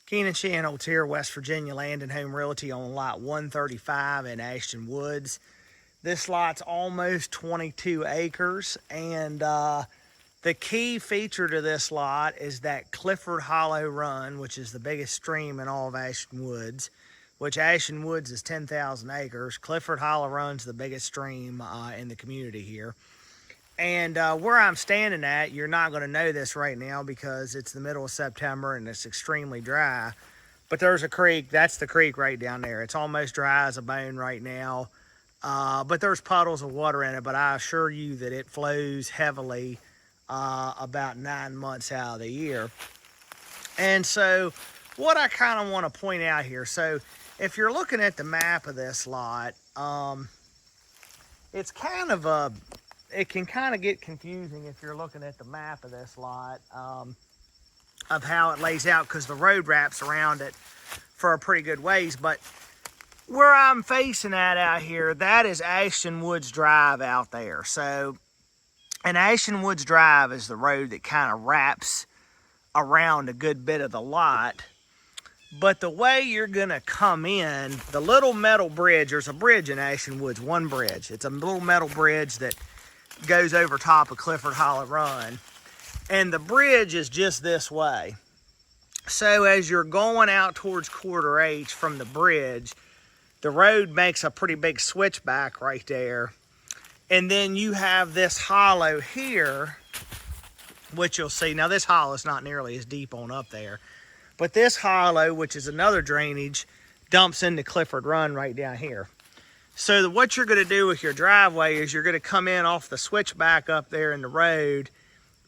Keenan Chandler here, West Virginia Land and Home Realty on lot 135 in Ashton Woods. This lot's almost 22 acres, and the key feature to this lot is that Clifford Hollow Run, which is the biggest stream in all of Ashton Woods, which Ashton Woods is 10,000 acres. Clifford Hollow Run's the biggest stream in the community here. And where I'm standing at, you're not going to know this right now because it's the middle of September and it's extremely dry. But there's a creek. That's the creek right down there. It's almost dry as a bone right now. But there's puddles of water in it. But I assure you that it flows heavily about 9 months out of the year. And so what I kind of want to point out here. So if you're looking at the map of this lot, it's kind of a... It can kind of get confusing if you're looking at the map of this lot of how it lays out, because the road wraps around it for a pretty good ways. But where I'm facing at out here, that is Ashton Woods Drive out there. So, and Ashton Woods Drive is the road that kind of wraps around a good bit of the lot. But the way you're going to come in, the little metal bridge, there's a bridge in Ashton Woods, one bridge. It's a little metal bridge that goes over top of Clifford Hollow Run, and the bridge is just this way. So as you're going out towards Quarter H from the bridge, the road makes a pretty big switchback right there, and then you have this hollow here, which you'll see. Now this hollow is not nearly as deep on up there, but this hollow, which is another drainage, dumps into Clifford Run right down here. So what you're going to do with your driveway is you're going to come in off the switchback up there in the road,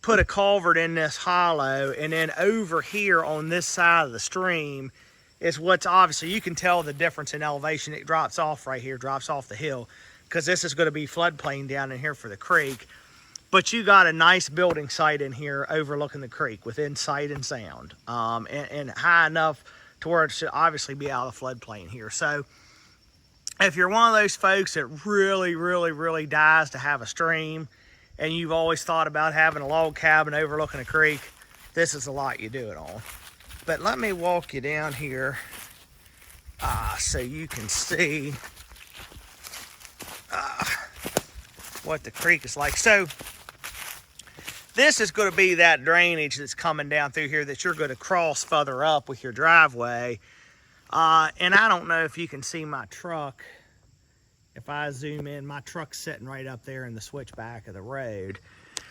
put a culvert in this hollow, and then over here on this side of the stream is what's obviously, you can tell the difference in elevation. It drops off right here, drops off the hill, because this is going to be floodplain down in here for the creek. But you got a nice building site in here overlooking the creek within sight and sound, and high enough to where it should obviously be out of the floodplain here. So if you're one of those folks that really dies to have a stream, and you've always thought about having a log cabin overlooking a creek, this is the lot you do it on. But let me walk you down here so you can see what the creek is like. So this is going to be that drainage that's coming down through here that you're going to cross further up with your driveway. And I don't know if you can see my truck. If I zoom in, my truck's sitting right up there in the switchback of the road.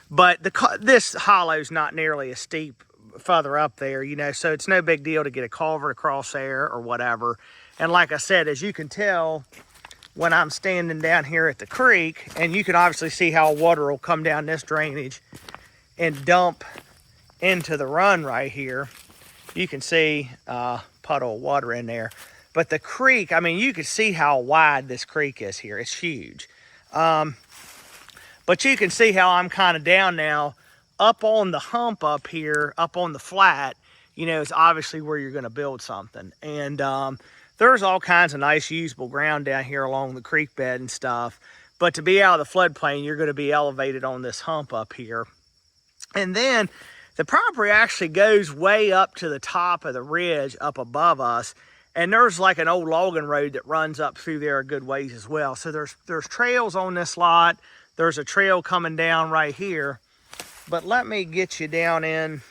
But this hollow's not nearly as steep further up there, you know, so it's no big deal to get a culvert across there or whatever. And like I said, as you can tell, when I'm standing down here at the creek, and you can obviously see how water will come down this drainage and dump into the run right here. You can see puddle of water in there. But the creek, I mean, you can see how wide this creek is here. It's huge. But you can see how I'm kind of down now. Up on the hump up here, up on the flat, you know, it's obviously where you're going to build something. And there's all kinds of nice usable ground down here along the creek bed and stuff. But to be out of the floodplain, you're going to be elevated on this hump up here. And then the property actually goes way up to the top of the ridge up above us. And there's like an old logging road that runs up through there a good ways as well. So there's trails on this lot. There's a trail coming down right here. But let me get you down in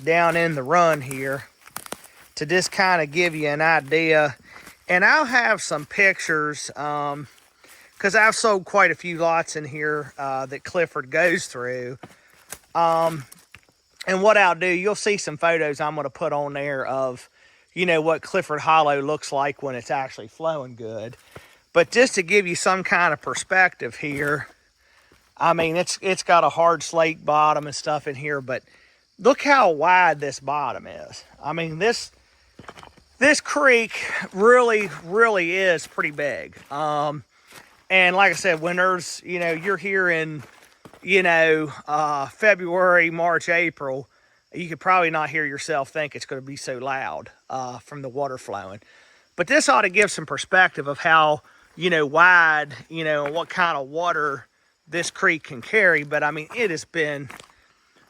the run here to just kind of give you an idea. And I'll have some pictures because I've sold quite a few lots in here that Clifford goes through. And what I'll do, you'll see some photos I'm going to put on there of, you know, what Clifford Hollow looks like when it's actually flowing good. But just to give you some kind of perspective here, I mean, it's got a hard slate bottom and stuff in here, but look how wide this bottom is. I mean, this creek really is pretty big. And like I said, when there's, you know, you're here in, you know, February, March, April, you could probably not hear yourself think it's going to be so loud from the water flowing. But this ought to give some perspective of how, you know, wide, you know, what kind of water this creek can carry. But I mean, it has been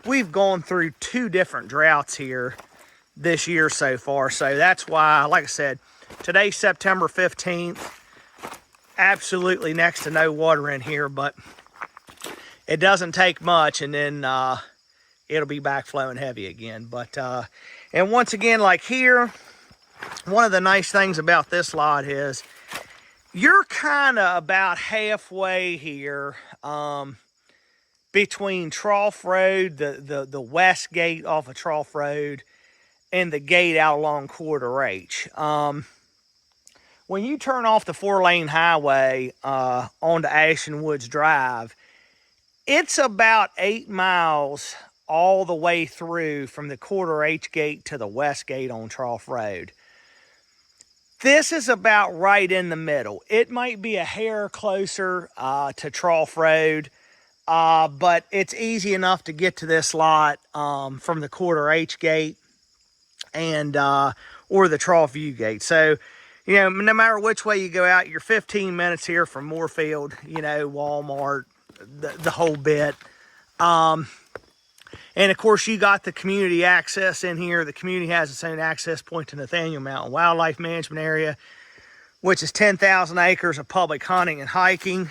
we've gone through 2 different droughts here this year so far. So that's why, like I said, today's September 15th. Absolutely next to no water in here, but it doesn't take much, and then it'll be back flowing heavy again. But and once again, like here, one of the nice things about this lot is you're kind of about halfway here between Trough Road, the west gate off of Trough Road, and the gate out along Corridor H. When you turn off the 4-lane highway onto Ashton Woods Drive, it's about 8 miles all the way through from the Corridor H gate to the west gate on Trough Road. This is about right in the middle. It might be a hair closer to Trough Road, but it's easy enough to get to this lot from the Corridor H gate and or the Trough View gate. So, you know, no matter which way you go out, you're 15 minutes here from Moorefield, you know, Walmart, the whole bit. And of course, you got the community access in here. The community has its own access point to Nathaniel Mountain Wildlife Management Area, which is 10,000 acres of public hunting and hiking.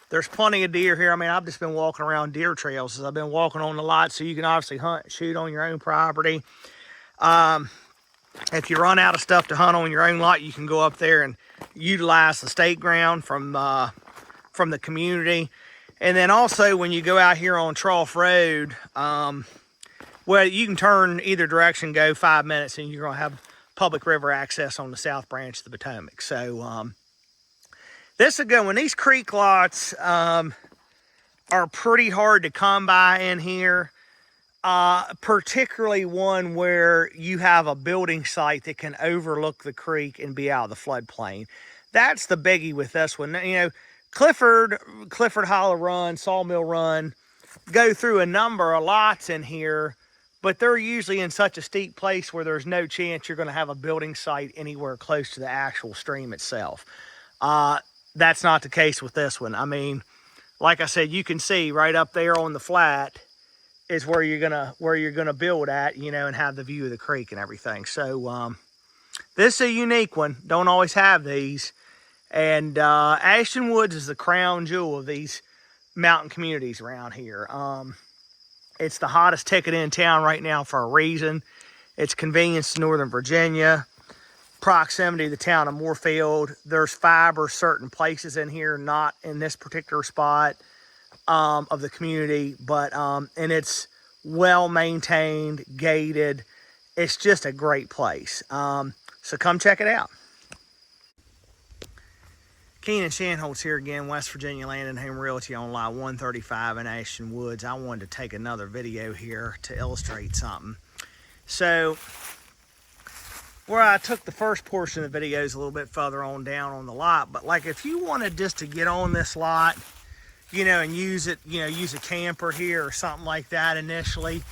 There's plenty of deer here. I mean, I've just been walking around deer trails as I've been walking on the lot, so you can obviously hunt and shoot on your own property. If you run out of stuff to hunt on your own lot, you can go up there and utilize the state ground from the community. And then also when you go out here on Trough Road, well, you can turn either direction, go 5 minutes, and you're going to have public river access on the south branch of the Potomac. So this is a good one. These creek lots are pretty hard to come by in here. Particularly one where you have a building site that can overlook the creek and be out of the floodplain. That's the biggie with this one. You know, Clifford Hollow Run, Sawmill Run, go through a number of lots in here, but they're usually in such a steep place where there's no chance you're going to have a building site anywhere close to the actual stream itself. That's not the case with this one. I mean, like I said, you can see right up there on the flat is where you're gonna build at, you know, and have the view of the creek and everything. So this is a unique one. Don't always have these. And Ashton Woods is the crown jewel of these mountain communities around here. It's the hottest ticket in town right now for a reason. It's convenience to Northern Virginia, proximity to the town of Moorefield. There's fiber certain places in here, not in this particular spot of the community, but and it's well maintained, gated. It's just a great place. So come check it out. Keenan Shanholtz here again, West Virginia Land and Home Realty on Lot 135 in Ashton Woods. I wanted to take another video here to illustrate something. So where I took the first portion of the video is a little bit further on down on the lot, but like if you wanted just to get on this lot, you know, and use it, you know, use a camper here or something like that initially,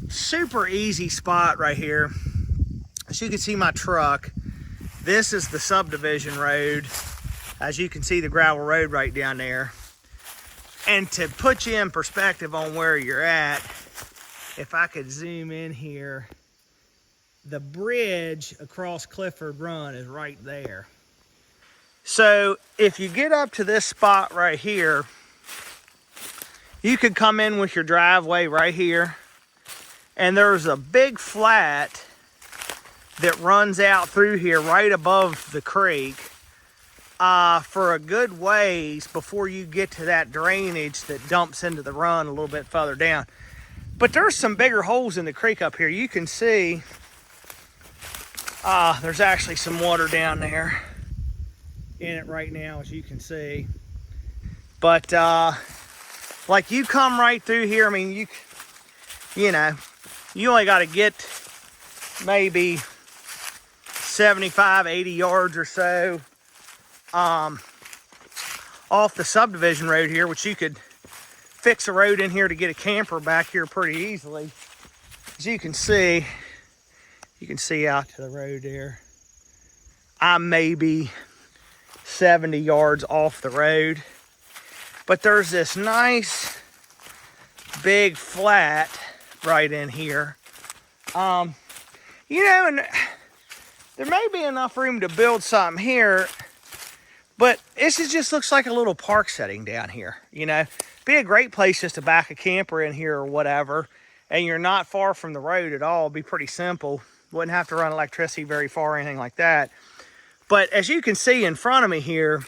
super easy spot right here. As you can see my truck, this is the subdivision road. As you can see the gravel road right down there. And to put you in perspective on where you're at, if I could zoom in here, the bridge across Clifford Run is right there. So if you get up to this spot right here, you could come in with your driveway right here, and there's a big flat that runs out through here right above the creek for a good ways before you get to that drainage that dumps into the run a little bit further down. But there's some bigger holes in the creek up here. You can see there's actually some water down there in it right now, as you can see. But like you come right through here, I mean, you know, you only got to get maybe 75, 80 yards or so off the subdivision road here, which you could fix a road in here to get a camper back here pretty easily. As you can see out to the road there, I'm maybe 70 yards off the road, but there's this nice big flat right in here. You know, and there may be enough room to build something here, but this just looks like a little park setting down here. You know, be a great place just to back a camper in here or whatever, and you're not far from the road at all. It'd be pretty simple. Wouldn't have to run electricity very far or anything like that. But as you can see in front of me here,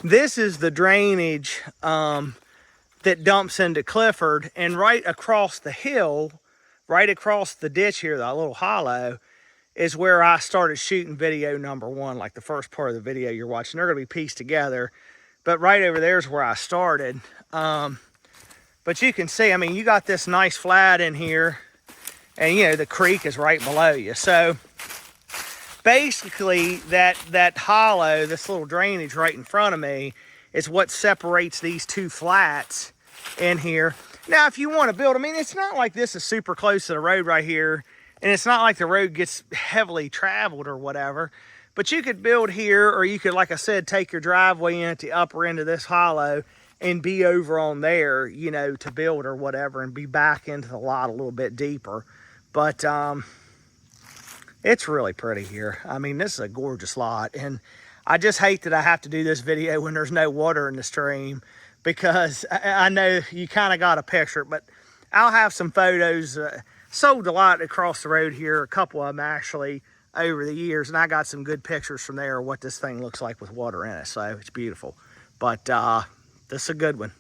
this is the drainage that dumps into Clifford, and right across the hill, right across the ditch here, that little hollow, is where I started shooting video number one, like the first part of the video you're watching. They're gonna be pieced together, but right over there is where I started. But you can see, I mean, you got this nice flat in here, and you know, the creek is right below you. So basically that hollow, this little drainage right in front of me, is what separates these two flats in here. Now, if you want to build, I mean, it's not like this is super close to the road right here, and it's not like the road gets heavily traveled or whatever, but you could build here, or you could, like I said, take your driveway in at the upper end of this hollow and be over on there, you know, to build or whatever, and be back into the lot a little bit deeper. But it's really pretty here. I mean, this is a gorgeous lot, and I just hate that I have to do this video when there's no water in the stream, because I know you kind of got a picture, but I'll have some photos. Sold a lot across the road here, a couple of them actually, over the years, and I got some good pictures from there of what this thing looks like with water in it, so it's beautiful. But this is a good one.